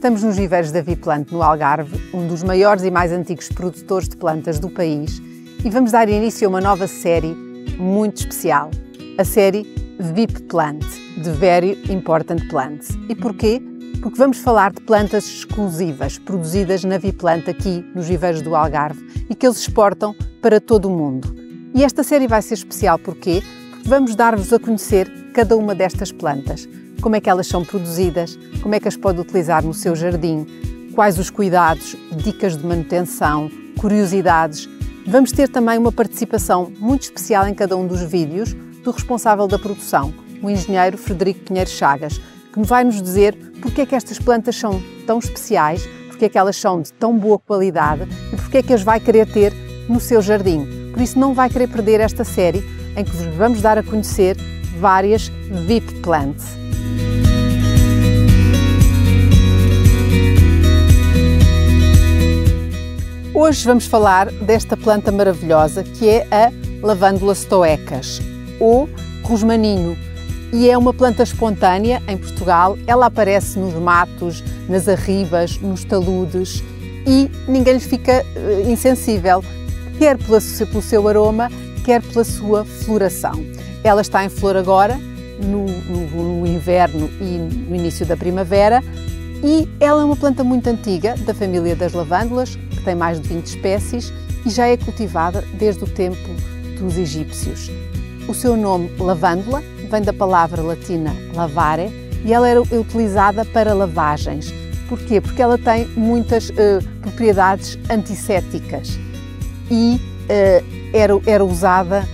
Estamos nos viveiros da Viplant, no Algarve, um dos maiores e mais antigos produtores de plantas do país, e vamos dar início a uma nova série muito especial, a série Viplant, de Very Important Plants. E porquê? Porque vamos falar de plantas exclusivas, produzidas na Viplant aqui nos viveiros do Algarve e que eles exportam para todo o mundo. E esta série vai ser especial porquê? Porque vamos dar-vos a conhecer cada uma destas plantas, como é que elas são produzidas, como é que as pode utilizar no seu jardim, quais os cuidados, dicas de manutenção, curiosidades. Vamos ter também uma participação muito especial em cada um dos vídeos do responsável da produção, o engenheiro Frederico Pinheiro Chagas, que vai nos dizer porque é que estas plantas são tão especiais, porque é que elas são de tão boa qualidade e porque é que as vai querer ter no seu jardim. Por isso não vai querer perder esta série em que vos vamos dar a conhecer várias Vipplants. Hoje vamos falar desta planta maravilhosa que é a Lavandula stoecas, ou rosmaninho, e é uma planta espontânea em Portugal. Ela aparece nos matos, nas arribas, nos taludes e ninguém lhe fica insensível, quer pelo seu aroma, quer pela sua floração. Ela está em flor agora, no inverno e no início da primavera, e ela é uma planta muito antiga, da família das lavândulas, que tem mais de 20 espécies e já é cultivada desde o tempo dos egípcios. O seu nome, lavândula, vem da palavra latina lavare e ela era utilizada para lavagens. Porquê? Porque ela tem muitas propriedades antissépticas e era usada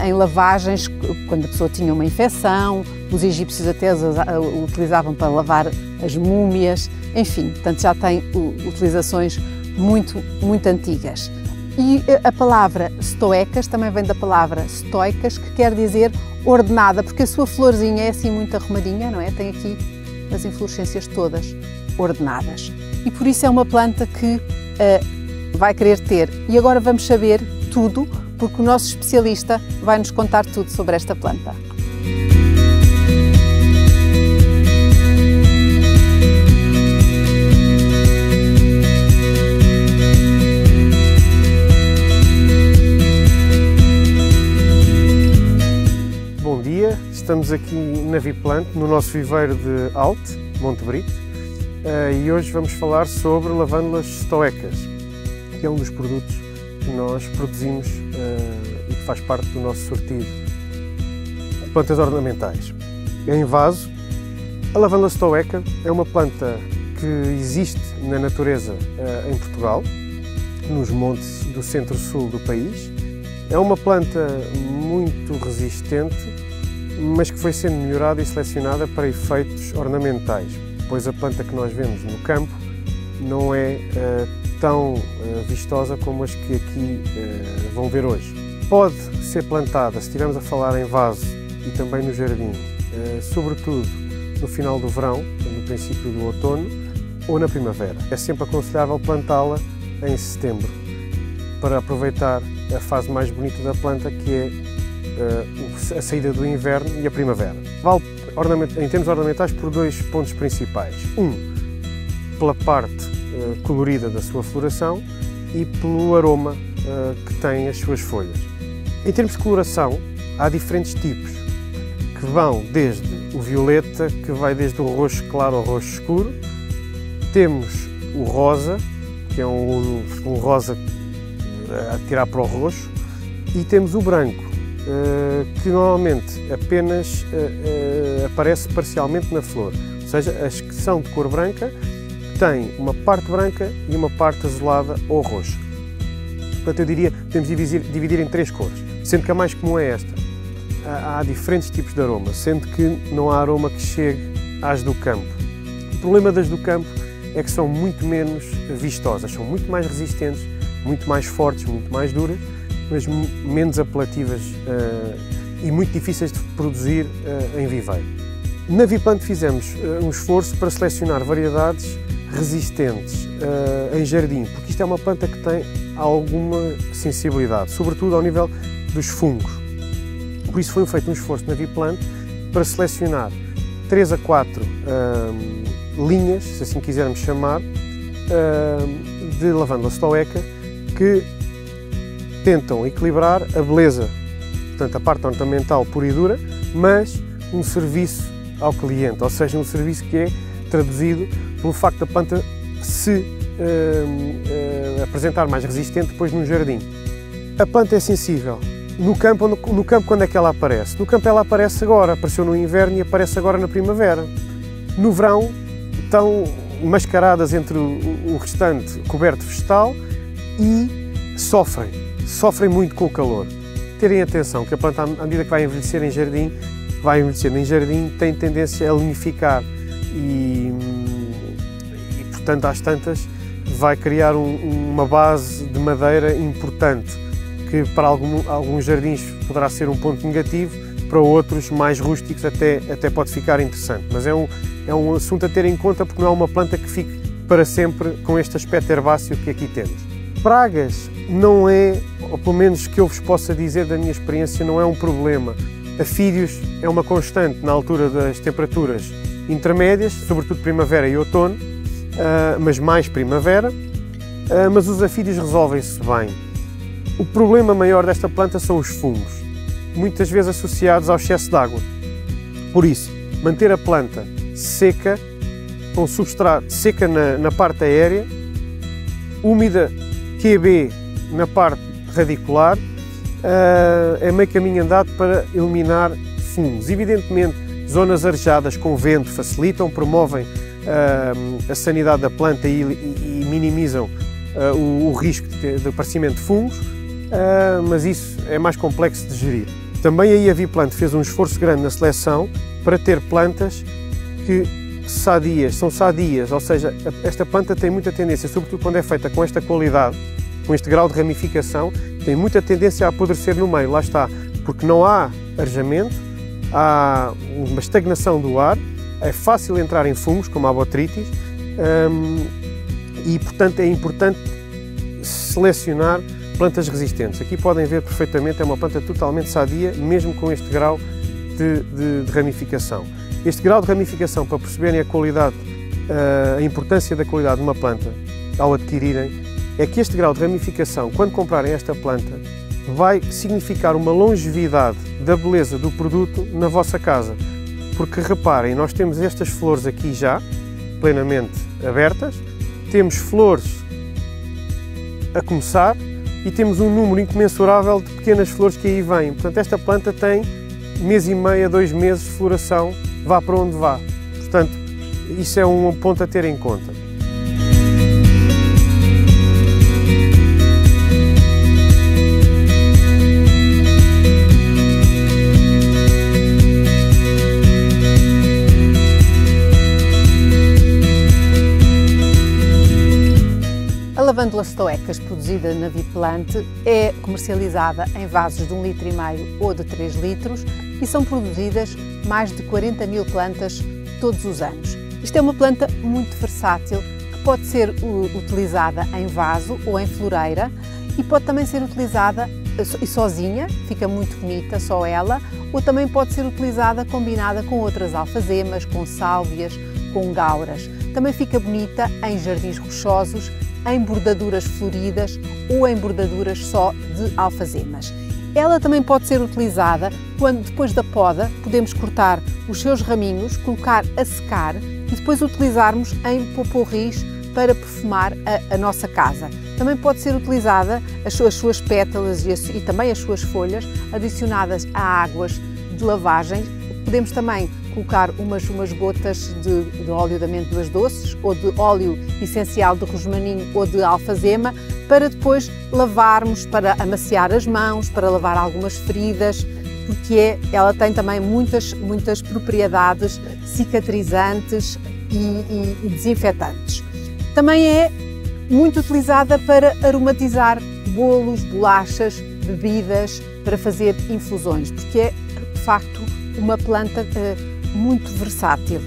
em lavagens quando a pessoa tinha uma infecção. Os egípcios até a utilizavam para lavar as múmias, enfim, portanto já tem utilizações muito antigas. E a palavra stoecas também vem da palavra stoicas, que quer dizer ordenada, porque a sua florzinha é assim muito arrumadinha, não é? Tem aqui as inflorescências todas ordenadas. E por isso é uma planta que vai querer ter. E agora vamos saber tudo, porque o nosso especialista vai nos contar tudo sobre esta planta. Bom dia, estamos aqui na Viplant, no nosso viveiro de Alte, Monte Brito, e hoje vamos falar sobre lavândulas stoecas, que é um dos produtos que nós produzimos e que faz parte do nosso sortido de plantas ornamentais. Em vaso, a lavândula stoeca é uma planta que existe na natureza em Portugal, nos montes do centro-sul do país. É uma planta muito resistente, mas que foi sendo melhorada e selecionada para efeitos ornamentais, pois a planta que nós vemos no campo não é tão vistosa como as que aqui vão ver hoje. Pode ser plantada, se estivermos a falar em vaso e também no jardim, sobretudo no final do verão, no princípio do outono ou na primavera. É sempre aconselhável plantá-la em setembro, para aproveitar a fase mais bonita da planta, que é a saída do inverno e a primavera. Vale em termos ornamentais por dois pontos principais. Pela parte colorida da sua floração e pelo aroma que tem as suas folhas. Em termos de coloração, há diferentes tipos, que vão desde o violeta, que vai desde o roxo claro ao roxo escuro. Temos o rosa, que é um rosa a tirar para o roxo, e temos o branco, que normalmente apenas aparece parcialmente na flor, ou seja, as que são de cor branca têm uma parte branca e uma parte azulada ou roxa. Portanto, eu diria que podemos dividir em três cores, sendo que a mais comum é esta. Há diferentes tipos de aroma, sendo que não há aroma que chegue às do campo. O problema das do campo é que são muito menos vistosas, são muito mais resistentes, muito mais fortes, muito mais duras, mas menos apelativas e muito difíceis de produzir em viveiro. Na Viplant fizemos um esforço para selecionar variedades resistentes em jardim, porque isto é uma planta que tem alguma sensibilidade, sobretudo ao nível dos fungos. Por isso foi feito um esforço na Viplant para selecionar 3 a 4 linhas, se assim quisermos chamar, de lavândula stoeca que tentam equilibrar a beleza, portanto a parte ornamental pura e dura, mas um serviço ao cliente, ou seja, um serviço que é traduzido pelo facto da planta se apresentar mais resistente depois no jardim. A planta é sensível. No campo, quando é que ela aparece? No campo ela aparece agora, apareceu no inverno e aparece agora na primavera. No verão estão mascaradas entre o restante coberto vegetal e sofrem muito com o calor. Terem atenção que a planta, à medida que vai envelhecer em jardim, tem tendência a lignificar e portanto, às tantas, vai criar uma base de madeira importante, que para alguns jardins poderá ser um ponto negativo, para outros mais rústicos até pode ficar interessante. Mas é um assunto a ter em conta, porque não é uma planta que fique para sempre com este aspecto herbáceo que aqui temos. Pragas não é, ou pelo menos que eu vos possa dizer da minha experiência, não é um problema. Afídeos é uma constante na altura das temperaturas intermédias, sobretudo primavera e outono, mas mais primavera, mas os afídeos resolvem-se bem. O problema maior desta planta são os fungos, muitas vezes associados ao excesso de água. Por isso, manter a planta seca, com substrato seca na parte aérea, úmida QB na parte radicular, é meio caminho andado para eliminar fungos. Evidentemente, zonas arejadas com vento facilitam, promovem a sanidade da planta e minimizam o risco de aparecimento de fungos, mas isso é mais complexo de gerir. Também a Aviplant fez um esforço grande na seleção para ter plantas que são sadias, ou seja, esta planta tem muita tendência, sobretudo quando é feita com esta qualidade, com este grau de ramificação, tem muita tendência a apodrecer no meio, lá está, porque não há arejamento, há uma estagnação do ar, é fácil entrar em fungos, como a botrytis, e portanto é importante selecionar plantas resistentes. Aqui podem ver perfeitamente, é uma planta totalmente sadia, mesmo com este grau de ramificação. Este grau de ramificação, para perceberem a qualidade, a importância da qualidade de uma planta ao adquirirem, é que este grau de ramificação, quando comprarem esta planta, vai significar uma longevidade da beleza do produto na vossa casa. Porque reparem, nós temos estas flores aqui já, plenamente abertas, temos flores a começar e temos um número incomensurável de pequenas flores que aí vêm. Portanto, esta planta tem mês e meio a 2 meses de floração, vá para onde vá. Portanto, isso é um ponto a ter em conta. A lavândula stoecas produzida na Aviplant é comercializada em vasos de 1,5 litro ou de 3 litros e são produzidas mais de 40 mil plantas todos os anos. Isto é uma planta muito versátil que pode ser utilizada em vaso ou em floreira e pode também ser utilizada sozinha, fica muito bonita só ela, ou também pode ser utilizada combinada com outras alfazemas, com sálvias, com gauras. Também fica bonita em jardins rochosos, em bordaduras floridas ou em bordaduras só de alfazemas. Ela também pode ser utilizada quando, depois da poda, podemos cortar os seus raminhos, colocar a secar e depois utilizarmos em pot-pourris para perfumar a nossa casa. Também pode ser utilizada as suas pétalas e também as suas folhas adicionadas a águas de lavagem. Podemos também colocar umas gotas de óleo de amêndoas doces ou de óleo essencial de rosmaninho ou de alfazema para depois lavarmos, para amaciar as mãos, para lavar algumas feridas, porque ela tem também muitas propriedades cicatrizantes e desinfetantes. Também é muito utilizada para aromatizar bolos, bolachas, bebidas, para fazer infusões, porque é de facto uma planta muito versátil.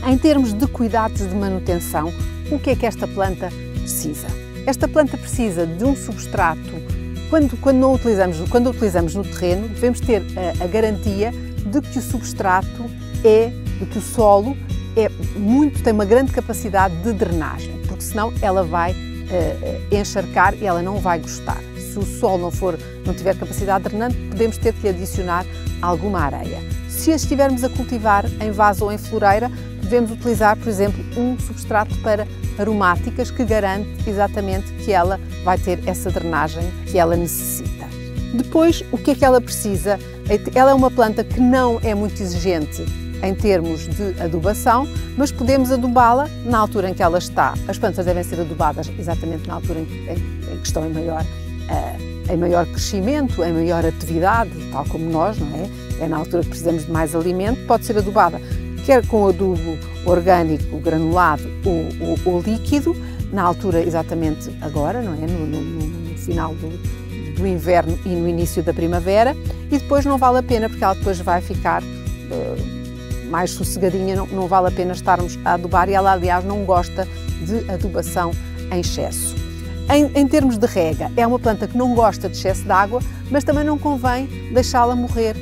Em termos de cuidados de manutenção, o que é que esta planta precisa? Esta planta precisa de um substrato Quando utilizamos no terreno, devemos ter a garantia de que o substrato de que o solo tem uma grande capacidade de drenagem, porque senão ela vai encharcar e ela não vai gostar. Se o solo não tiver capacidade drenante, podemos ter que adicionar alguma areia. Se a estivermos a cultivar em vaso ou em floreira, devemos utilizar, por exemplo, um substrato para aromáticas que garante exatamente que ela vai ter essa drenagem que ela necessita. Depois, o que é que ela precisa? Ela é uma planta que não é muito exigente em termos de adubação, mas podemos adubá-la na altura em que ela está. As plantas devem ser adubadas exatamente na altura em que estão em maior crescimento, em maior atividade, tal como nós, não é? É na altura que precisamos de mais alimento, pode ser adubada quer com adubo orgânico, granulado ou líquido, na altura exatamente agora, não é? No final do inverno e no início da primavera, e depois não vale a pena, porque ela depois vai ficar mais sossegadinha, não vale a pena estarmos a adubar, e ela, aliás, não gosta de adubação em excesso. Em termos de rega, é uma planta que não gosta de excesso de água, mas também não convém deixá-la morrer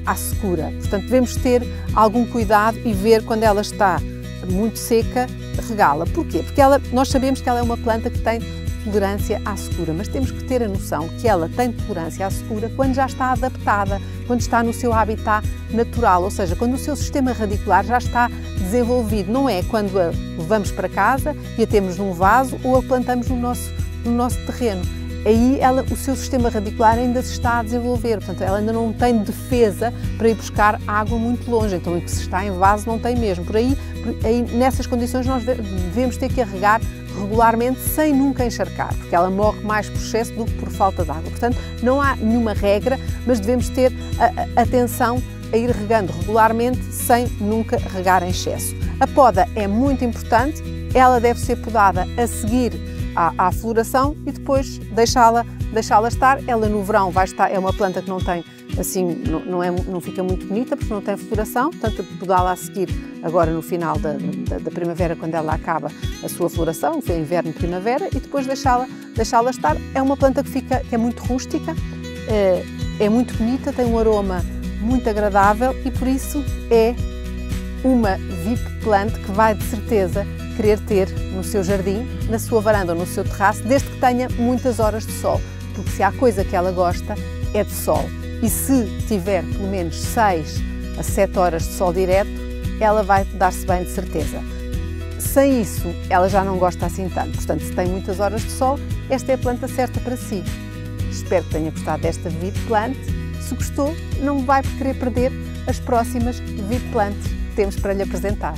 à secura. Portanto, devemos ter algum cuidado e ver quando ela está muito seca, regá-la. Porquê? Porque nós sabemos que ela é uma planta que tem tolerância à secura, mas temos que ter a noção que ela tem tolerância à secura quando já está adaptada, quando está no seu habitat natural, ou seja, quando o seu sistema radicular já está desenvolvido. Não é quando a levamos para casa e a temos num vaso ou a plantamos no nosso terreno. Aí o seu sistema radicular ainda se está a desenvolver, portanto ela ainda não tem defesa para ir buscar água muito longe, então em que se está em vaso não tem mesmo. Por aí nessas condições nós devemos ter que a regar regularmente sem nunca encharcar, porque ela morre mais por excesso do que por falta de água. Portanto, não há nenhuma regra, mas devemos ter atenção a ir regando regularmente sem nunca regar em excesso. A poda é muito importante, ela deve ser podada a seguir à floração e depois deixá-la estar. Ela no verão é uma planta que não tem assim, não fica muito bonita porque não tem floração, portanto podá-la a seguir agora no final da primavera, quando ela acaba a sua floração, foi inverno e primavera, e depois deixá-la estar. É uma planta que é muito rústica, é muito bonita, tem um aroma muito agradável e por isso é uma VIP plant que vai de certeza querer ter no seu jardim, na sua varanda ou no seu terraço, desde que tenha muitas horas de sol, porque se há coisa que ela gosta é de sol. E se tiver pelo menos 6 a 7 horas de sol direto, ela vai dar-se bem de certeza. Sem isso, ela já não gosta assim tanto. Portanto, se tem muitas horas de sol, esta é a planta certa para si. Espero que tenha gostado desta VIP Plant. Se gostou, não vai querer perder as próximas VIP Plants que temos para lhe apresentar.